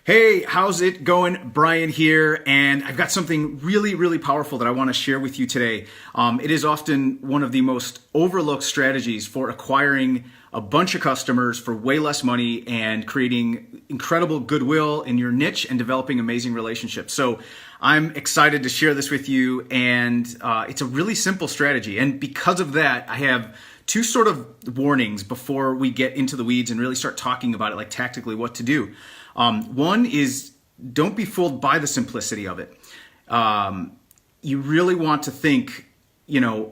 Hey, how's it going? Bryan here, and I've got something really powerful that I want to share with you today. It is often one of the most overlooked strategies for acquiring a bunch of customers for way less money and creating incredible goodwill in your niche and developing amazing relationships. So I'm excited to share this with you, and it's a really simple strategy. And because of that, I have two sort of warnings before we get into the weeds and really start talking about it, like tactically what to do. One is, don't be fooled by the simplicity of it. You really want to think,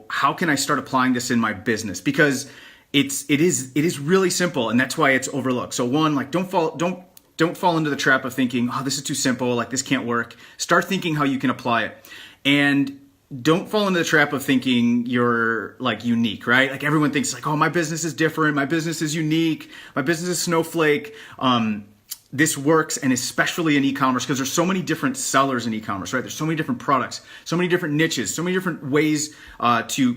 how can I start applying this in my business? Because it is really simple, and that's why it's overlooked. So one, like don't fall into the trap of thinking, oh, this is too simple, like this can't work. Start thinking how you can apply it. And don't fall into the trap of thinking you're like unique, right? Like everyone thinks like, oh, my business is different. My business is unique. My business is snowflake. This works, and especially in e-commerce, because there's so many different sellers in e-commerce, right? There's so many different products, so many different niches, so many different ways to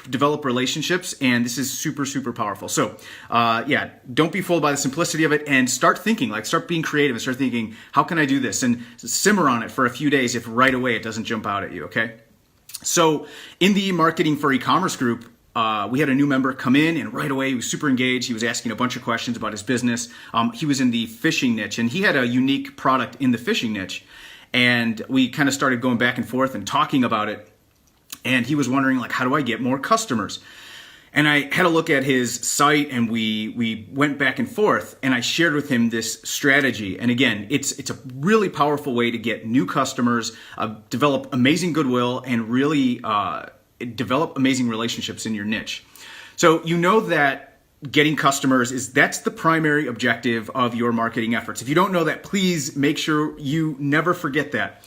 develop relationships, and this is super powerful. So don't be fooled by the simplicity of it, and start thinking, start being creative, and start thinking, how can I do this? And simmer on it for a few days if right away it doesn't jump out at you, okay? So in the Marketing for E-commerce group, we had a new member come in, and right away he was super engaged. He was asking a bunch of questions about his business. He was in the fishing niche, and he had a unique product in the fishing niche. And we kind of started going back and forth and talking about it. And he was wondering, how do I get more customers? And I had a look at his site, and we went back and forth, and I shared with him this strategy. And again, it's a really powerful way to get new customers, develop amazing goodwill, and really develop amazing relationships in your niche. So you know that getting customers that's the primary objective of your marketing efforts. If you don't know that, please make sure you never forget that.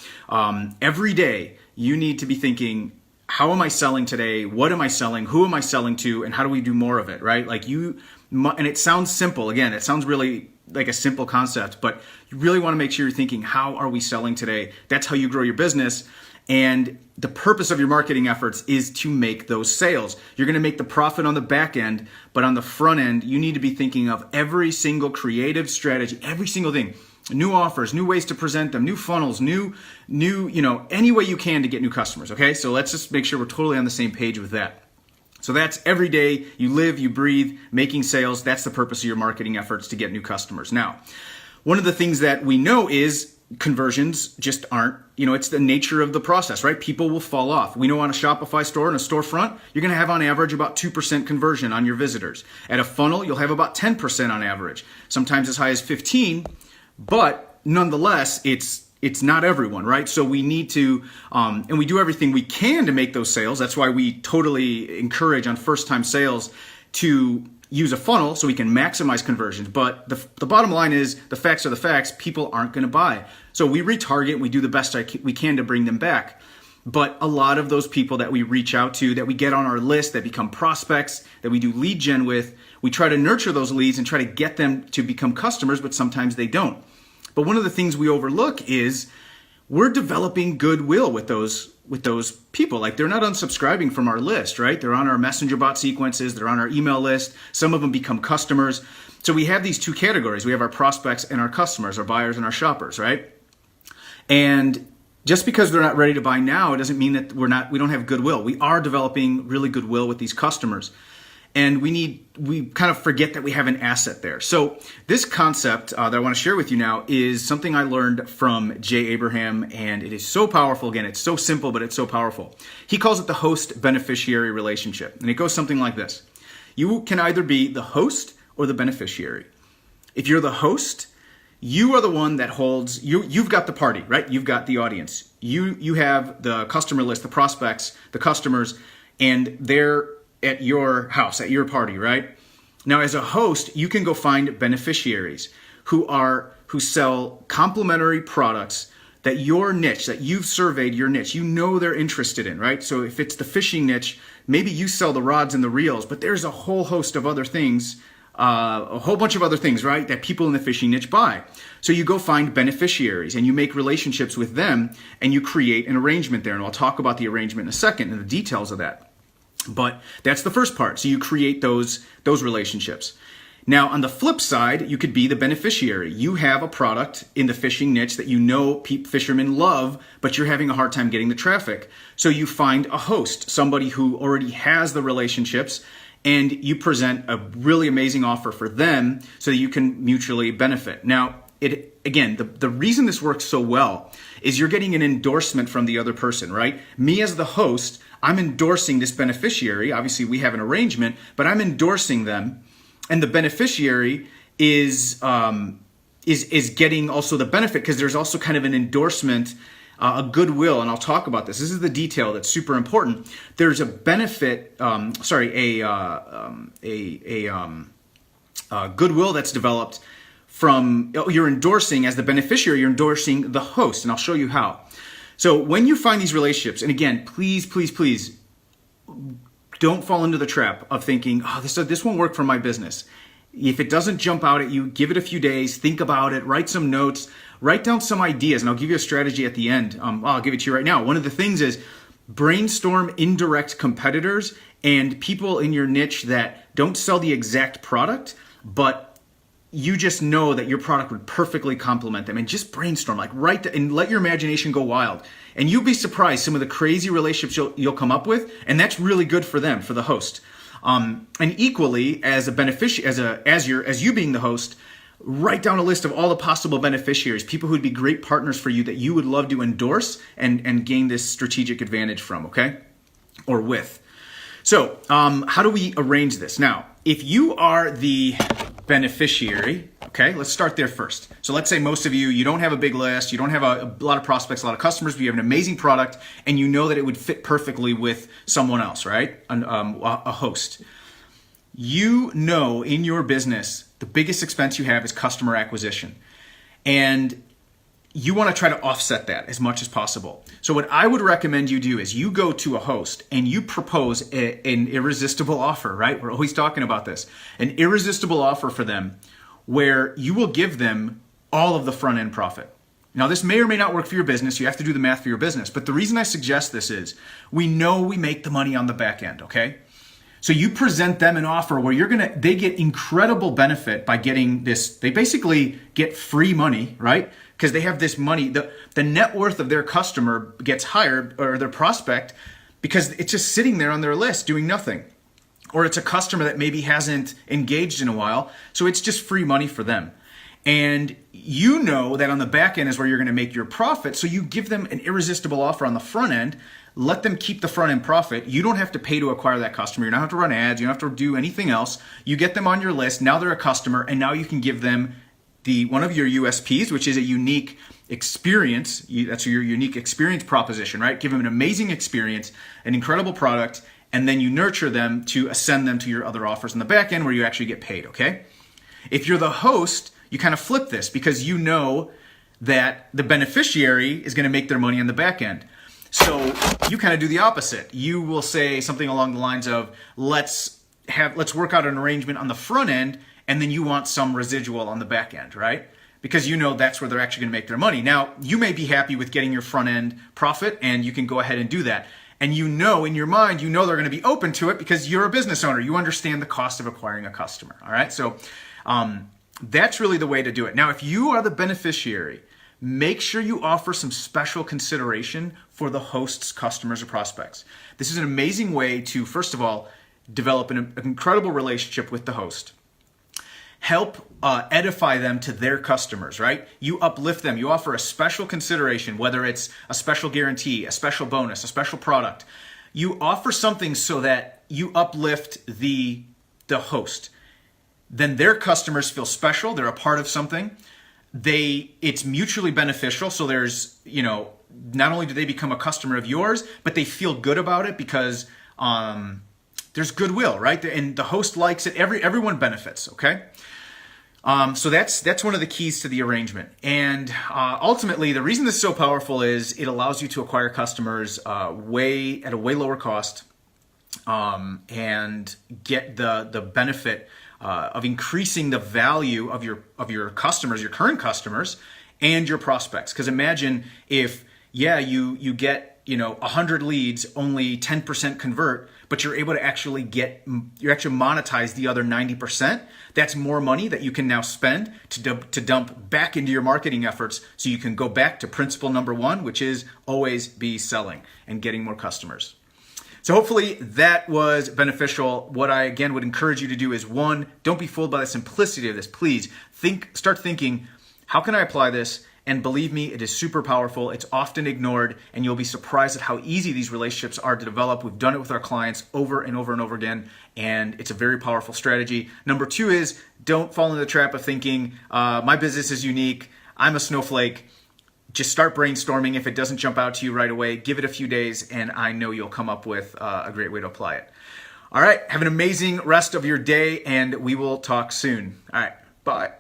Every day you need to be thinking, how am I selling today? What am I selling? Who am I selling to? And how do we do more of it, right? And it sounds simple. Again, it sounds really like a simple concept, but you really want to make sure you're thinking, how are we selling today? That's how you grow your business. And the purpose of your marketing efforts is to make those sales. You're going to make the profit on the back end, but on the front end, you need to be thinking of every single creative strategy, every single thing, new offers, new ways to present them, new funnels, new, any way you can to get new customers. Okay. So let's just make sure we're totally on the same page with that. So that's every day you live, you breathe, making sales. That's the purpose of your marketing efforts, to get new customers. Now, one of the things that we know is conversions just aren't, it's the nature of the process, right? People will fall off. We know on a Shopify store, in a storefront, you're going to have on average about 2% conversion on your visitors. At a funnel, you'll have about 10% on average, sometimes as high as 15, but nonetheless, it's not everyone, right? So we need to, and we do everything we can to make those sales. That's why we totally encourage on first-time sales to use a funnel so we can maximize conversions. But the bottom line is, the facts are the facts. People aren't going to buy. So we retarget, we do the best we can to bring them back. But a lot of those people that we reach out to, that we get on our list, that become prospects, that we do lead gen with, we try to nurture those leads and try to get them to become customers, but sometimes they don't. But one of the things we overlook is we're developing goodwill with those people. They're not unsubscribing from our list, right? They're on our messenger bot sequences. They're on our email list. Some of them become customers. So we have these two categories. We have our prospects and our customers, our buyers and our shoppers, right? And just because they're not ready to buy now, it doesn't mean that we don't have goodwill. We are developing really goodwill with these customers. And we kind of forget that we have an asset there. So this concept that I want to share with you now is something I learned from Jay Abraham, and it is so powerful. Again, it's so simple, but it's so powerful. He calls it the host-beneficiary relationship. And it goes something like this. You can either be the host or the beneficiary. If you're the host, you are the one that holds, you've got the party, right? You've got the audience. You have the customer list, the prospects, the customers, and they're at your house, at your party, right? Now, as a host, you can go find beneficiaries who sell complementary products that your niche, that you've surveyed your niche, they're interested in, right? So if it's the fishing niche, maybe you sell the rods and the reels, but there's a whole host of other things, a whole bunch of other things, right, that people in the fishing niche buy. So you go find beneficiaries and you make relationships with them and you create an arrangement there. And I'll talk about the arrangement in a second and the details of that. But that's the first part. So you create those relationships. Now, on the flip side, you could be the beneficiary. You have a product in the fishing niche that you know fishermen love, but you're having a hard time getting the traffic. So you find a host, somebody who already has the relationships, and you present a really amazing offer for them so that you can mutually benefit. Now, the reason this works so well is you're getting an endorsement from the other person, right? Me as the host, I'm endorsing this beneficiary. Obviously, we have an arrangement, but I'm endorsing them. And the beneficiary is getting also the benefit because there's also kind of an endorsement, a goodwill, and I'll talk about this. This is the detail that's super important. There's a benefit, goodwill that's developed from you're endorsing as the beneficiary. You're endorsing the host, and I'll show you how. So when you find these relationships, and again, please, please, please, don't fall into the trap of thinking, oh, this won't work for my business. If it doesn't jump out at you, give it a few days, think about it, write some notes, write down some ideas, and I'll give you a strategy at the end. I'll give it to you right now. One of the things is brainstorm indirect competitors and people in your niche that don't sell the exact product, but you just know that your product would perfectly complement them, and just brainstorm, and let your imagination go wild. And you'll be surprised some of the crazy relationships you'll come up with, and that's really good for them, for the host. And equally, as a beneficiary, as you being the host, write down a list of all the possible beneficiaries, people who'd be great partners for you that you would love to endorse and gain this strategic advantage from, okay? Or with. So, how do we arrange this? Now, if you are the beneficiary, okay, let's start there first. So let's say most of you don't have a big list, you don't have a lot of prospects, a lot of customers, but you have an amazing product and you know that it would fit perfectly with someone else, right? A host. You know in your business, the biggest expense you have is customer acquisition. And you want to try to offset that as much as possible. So what I would recommend you do is you go to a host and you propose an irresistible offer, right? We're always talking about this. An irresistible offer for them where you will give them all of the front end profit. Now, this may or may not work for your business. You have to do the math for your business. But the reason I suggest this is we know we make the money on the back end, okay? So you present them an offer where they get incredible benefit by getting this. They basically get free money, right? Because they have this money. The net worth of their customer gets higher, or their prospect, because it's just sitting there on their list doing nothing. Or it's a customer that maybe hasn't engaged in a while, so it's just free money for them. And you know that on the back end is where you're going to make your profit, so you give them an irresistible offer on the front end, let them keep the front end profit. You don't have to pay to acquire that customer. You don't have to run ads. You don't have to do anything else. You get them on your list. Now they're a customer, and now you can give them one of your USPs, which is a unique experience. That's your unique experience proposition, right? Give them an amazing experience, an incredible product, and then you nurture them to ascend them to your other offers in the back end where you actually get paid, okay? If you're the host, you kind of flip this because you know that the beneficiary is going to make their money on the back end. So you kind of do the opposite. You will say something along the lines of, let's work out an arrangement on the front end, and then you want some residual on the back end, right? Because you know that's where they're actually going to make their money. Now, you may be happy with getting your front end profit, and you can go ahead and do that. And you know in your mind, they're going to be open to it because you're a business owner. You understand the cost of acquiring a customer, all right? So that's really the way to do it. Now, if you are the beneficiary, make sure you offer some special consideration for the host's customers or prospects. This is an amazing way to, first of all, develop an incredible relationship with the host. Help edify them to their customers, right? You uplift them. You offer a special consideration, whether it's a special guarantee, a special bonus, a special product. You offer something so that you uplift the host. Then their customers feel special. They're a part of something. It's mutually beneficial. So there's, not only do they become a customer of yours, but they feel good about it because there's goodwill, right? And the host likes it. Everyone benefits, okay? So that's one of the keys to the arrangement. And ultimately, the reason this is so powerful is it allows you to acquire customers at a way lower cost and get the benefit of increasing the value of your customers, your current customers, and your prospects. Because imagine if you get 100 leads, only 10% convert, but you're able to actually monetize the other 90%. That's more money that you can now spend to dump back into your marketing efforts, so you can go back to principle number one, which is always be selling and getting more customers. So hopefully that was beneficial. What I, again, would encourage you to do is, one, don't be fooled by the simplicity of this. Please start thinking, how can I apply this? And believe me, it is super powerful. It's often ignored, and you'll be surprised at how easy these relationships are to develop. We've done it with our clients over and over and over again, and it's a very powerful strategy. Number two is, don't fall into the trap of thinking, my business is unique, I'm a snowflake. Just start brainstorming. If it doesn't jump out to you right away, give it a few days, and I know you'll come up with a great way to apply it. All right, have an amazing rest of your day, and we will talk soon. All right, bye.